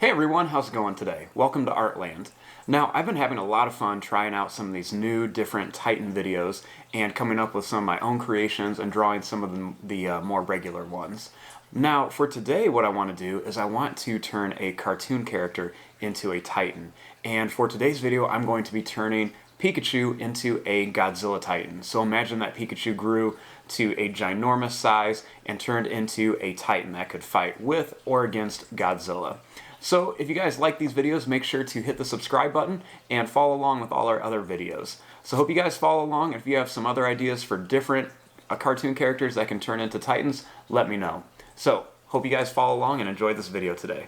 Hey everyone, how's it going today? Welcome to Artland. Now, I've been having a lot of fun trying out some of these new different Titan videos and coming up with some of my own creations and drawing some of the more regular ones. Now, for today, what I want to do is I want to turn a cartoon character into a Titan. And for today's video, I'm going to be turning Pikachu into a Godzilla Titan. So imagine that Pikachu grew to a ginormous size and turned into a Titan that could fight with or against Godzilla. So if you guys like these videos, make sure to hit the subscribe button and follow along with all our other videos. So hope you guys follow along. If you have some other ideas for different cartoon characters that can turn into Titans, let me know. So hope you guys follow along and enjoy this video today.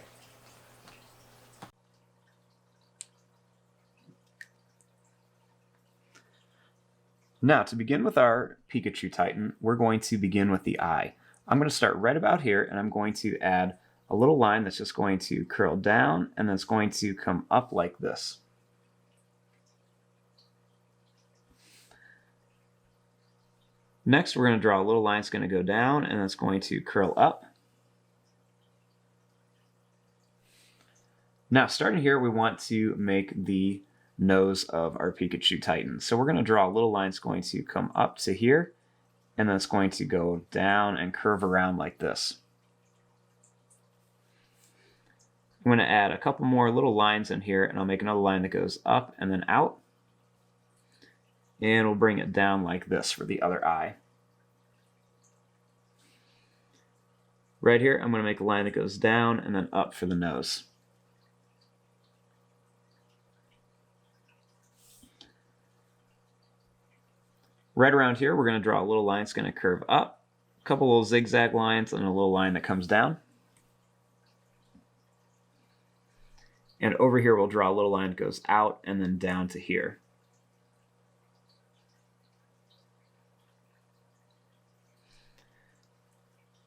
Now, to begin with our Pikachu Titan, we're going to begin with the eye. I'm going to start right about here, and I'm going to add a little line that's just going to curl down, and then it's going to come up like this. Next, we're going to draw a little line that's going to go down, and it's going to curl up. Now, starting here, we want to make the nose of our Pikachu Titan. So we're going to draw a little line that's going to come up to here, and then it's going to go down and curve around like this. I'm going to add a couple more little lines in here, and I'll make another line that goes up and then out. And we'll bring it down like this for the other eye. Right here, I'm going to make a line that goes down and then up for the nose. Right around here, we're going to draw a little line that's going to curve up, a couple little zigzag lines, and a little line that comes down. And over here, we'll draw a little line that goes out and then down to here.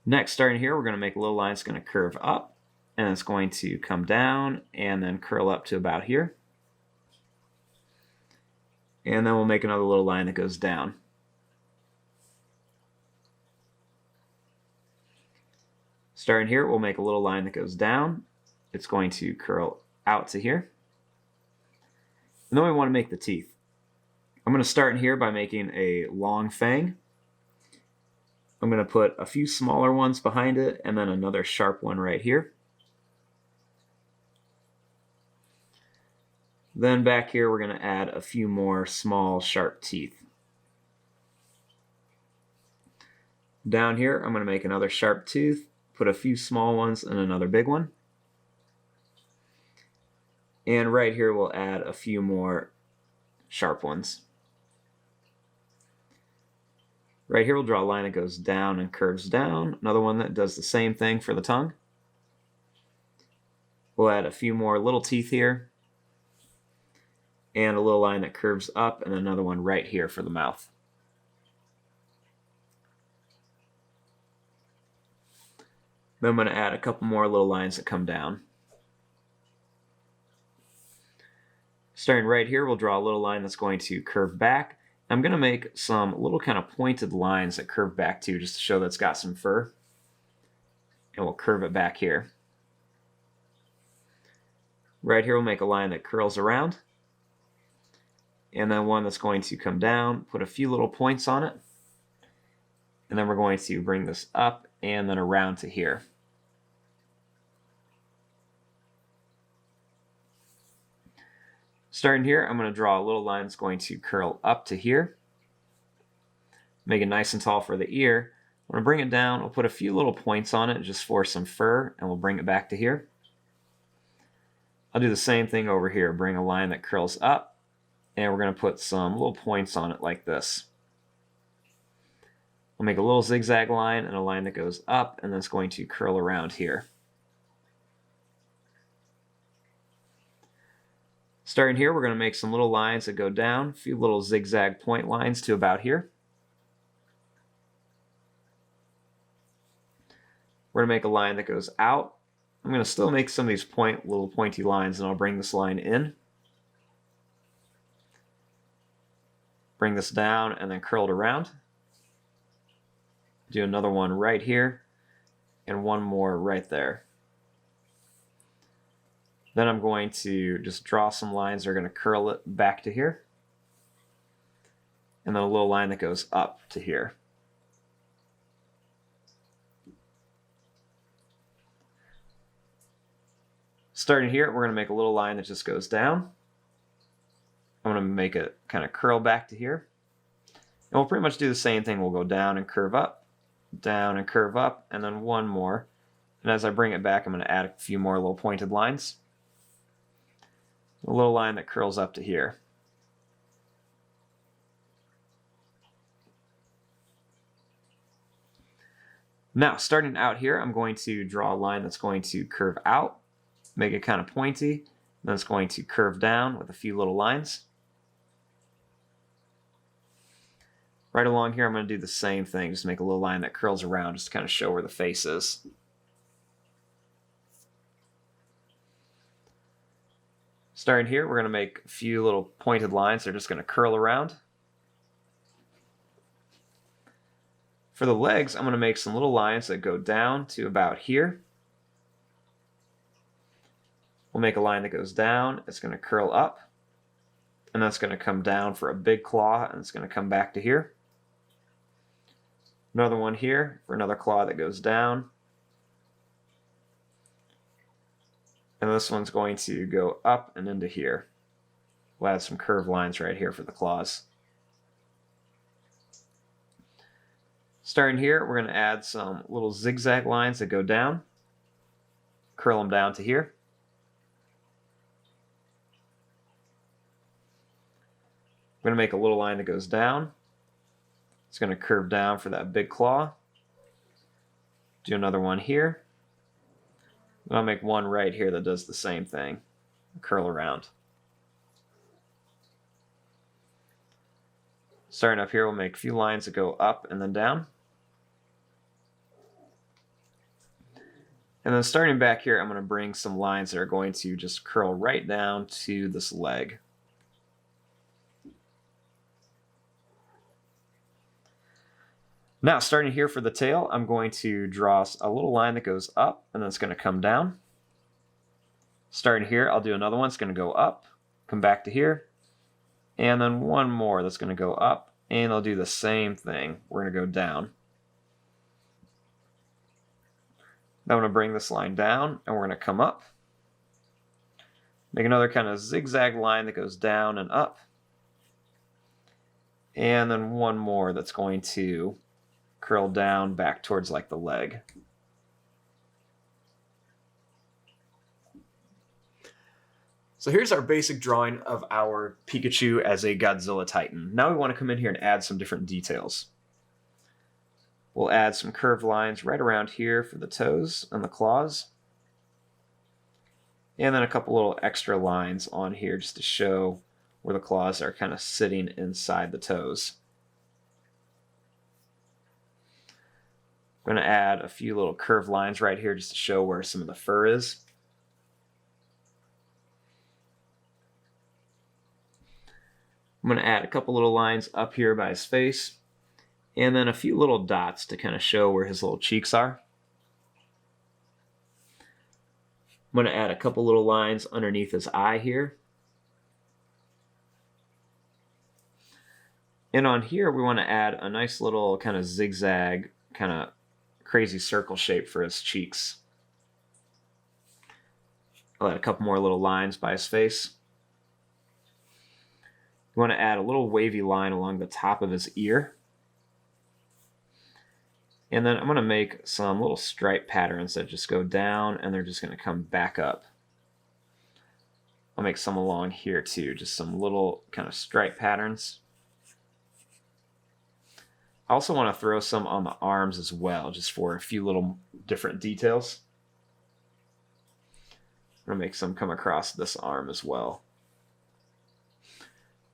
Next, starting here, we're going to make a little line that's going to curve up, and it's going to come down and then curl up to about here. And then we'll make another little line that goes down. Starting here, we'll make a little line that goes down. It's going to curl out to here. And then we want to make the teeth. I'm going to start in here by making a long fang. I'm going to put a few smaller ones behind it and then another sharp one right here. Then back here, we're going to add a few more small, sharp teeth. Down here, I'm going to make another sharp tooth, put a few small ones and another big one. And right here, we'll add a few more sharp ones. Right here, we'll draw a line that goes down and curves down. Another one that does the same thing for the tongue. We'll add a few more little teeth here. And a little line that curves up, and another one right here for the mouth. Then I'm going to add a couple more little lines that come down. Starting right here, we'll draw a little line that's going to curve back. I'm going to make some little kind of pointed lines that curve back too, just to show that it's got some fur. And we'll curve it back here. Right here, we'll make a line that curls around. And then one that's going to come down, put a few little points on it. And then we're going to bring this up and then around to here. Starting here, I'm going to draw a little line that's going to curl up to here. Make it nice and tall for the ear. I'm going to bring it down. We'll put a few little points on it just for some fur, and we'll bring it back to here. I'll do the same thing over here. Bring a line that curls up. And we're going to put some little points on it like this. We'll make a little zigzag line and a line that goes up, and then it's going to curl around here. Starting here, we're going to make some little lines that go down, a few little zigzag point lines to about here. We're going to make a line that goes out. I'm going to still make some of these little pointy lines, and I'll bring this line in. Bring this down and then curl it around. Do another one right here and one more right there. Then I'm going to just draw some lines that are going to curl it back to here. And then a little line that goes up to here. Starting here, we're going to make a little line that just goes down. I'm going to make it kind of curl back to here. And we'll pretty much do the same thing. We'll go down and curve up, and then one more. And as I bring it back, I'm going to add a few more little pointed lines. A little line that curls up to here. Now, starting out here, I'm going to draw a line that's going to curve out, make it kind of pointy, then it's going to curve down with a few little lines. Right along here, I'm going to do the same thing, just make a little line that curls around, just to kind of show where the face is. Starting here, we're going to make a few little pointed lines that are just going to curl around. For the legs, I'm going to make some little lines that go down to about here. We'll make a line that goes down, it's going to curl up, and that's going to come down for a big claw, and it's going to come back to here. Another one here for another claw that goes down. And this one's going to go up and into here. We'll add some curved lines right here for the claws. Starting here, we're going to add some little zigzag lines that go down. Curl them down to here. We're going to make a little line that goes down. It's going to curve down for that big claw. Do another one here. And I'll make one right here that does the same thing. Curl around. Starting up here, we'll make a few lines that go up and then down. And then starting back here, I'm going to bring some lines that are going to just curl right down to this leg. Now, starting here for the tail, I'm going to draw a little line that goes up, and then it's going to come down. Starting here, I'll do another one. It's going to go up, come back to here, and then one more that's going to go up, and I'll do the same thing. We're going to go down. Now I'm going to bring this line down, and we're going to come up. Make another kind of zigzag line that goes down and up. And then one more that's going to curl down back towards like the leg. So here's our basic drawing of our Pikachu as a Godzilla Titan. Now we want to come in here and add some different details. We'll add some curved lines right around here for the toes and the claws. And then a couple little extra lines on here just to show where the claws are kind of sitting inside the toes. I'm going to add a few little curved lines right here just to show where some of the fur is. I'm going to add a couple little lines up here by his face, and then a few little dots to kind of show where his little cheeks are. I'm going to add a couple little lines underneath his eye here. And on here, we want to add a nice little kind of zigzag, kind of crazy circle shape for his cheeks. I'll add a couple more little lines by his face. You want to add a little wavy line along the top of his ear. And then I'm going to make some little stripe patterns that just go down and they're just going to come back up. I'll make some along here too, just some little kind of stripe patterns. I also want to throw some on the arms as well, just for a few little different details. I'm going to make some come across this arm as well.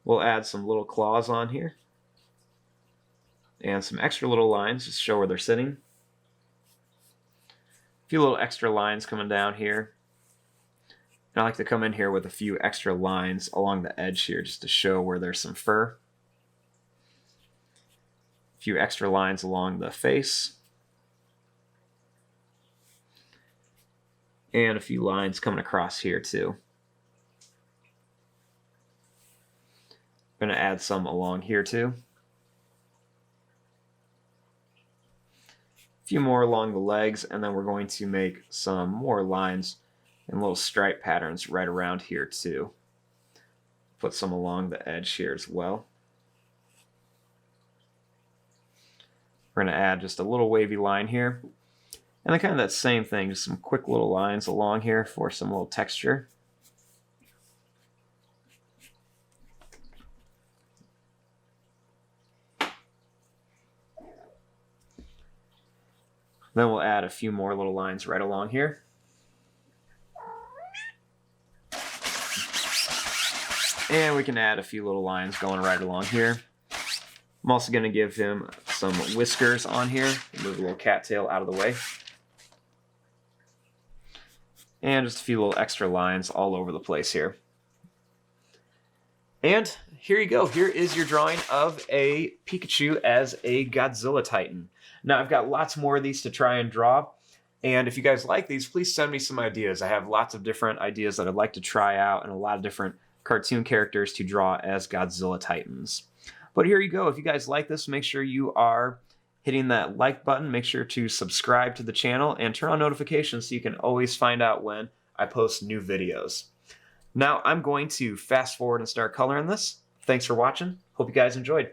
We'll add some little claws on here. And some extra little lines, just show where they're sitting. A few little extra lines coming down here. And I like to come in here with a few extra lines along the edge here, just to show where there's some fur. A few extra lines along the face. And a few lines coming across here too. I'm going to add some along here too. A few more along the legs, and then we're going to make some more lines and little stripe patterns right around here too. Put some along the edge here as well. We're going to add just a little wavy line here. And then kind of that same thing, just some quick little lines along here for some little texture. Then we'll add a few more little lines right along here. And we can add a few little lines going right along here. I'm also going to give him some whiskers on here. Move a little cattail out of the way. And just a few little extra lines all over the place here. And here you go. Here is your drawing of a Pikachu as a Godzilla Titan. Now, I've got lots more of these to try and draw. And if you guys like these, please send me some ideas. I have lots of different ideas that I'd like to try out and a lot of different cartoon characters to draw as Godzilla Titans. But here you go. If you guys like this, make sure you are hitting that like button. Make sure to subscribe to the channel and turn on notifications so you can always find out when I post new videos. Now, I'm going to fast forward and start coloring this. Thanks for watching. Hope you guys enjoyed.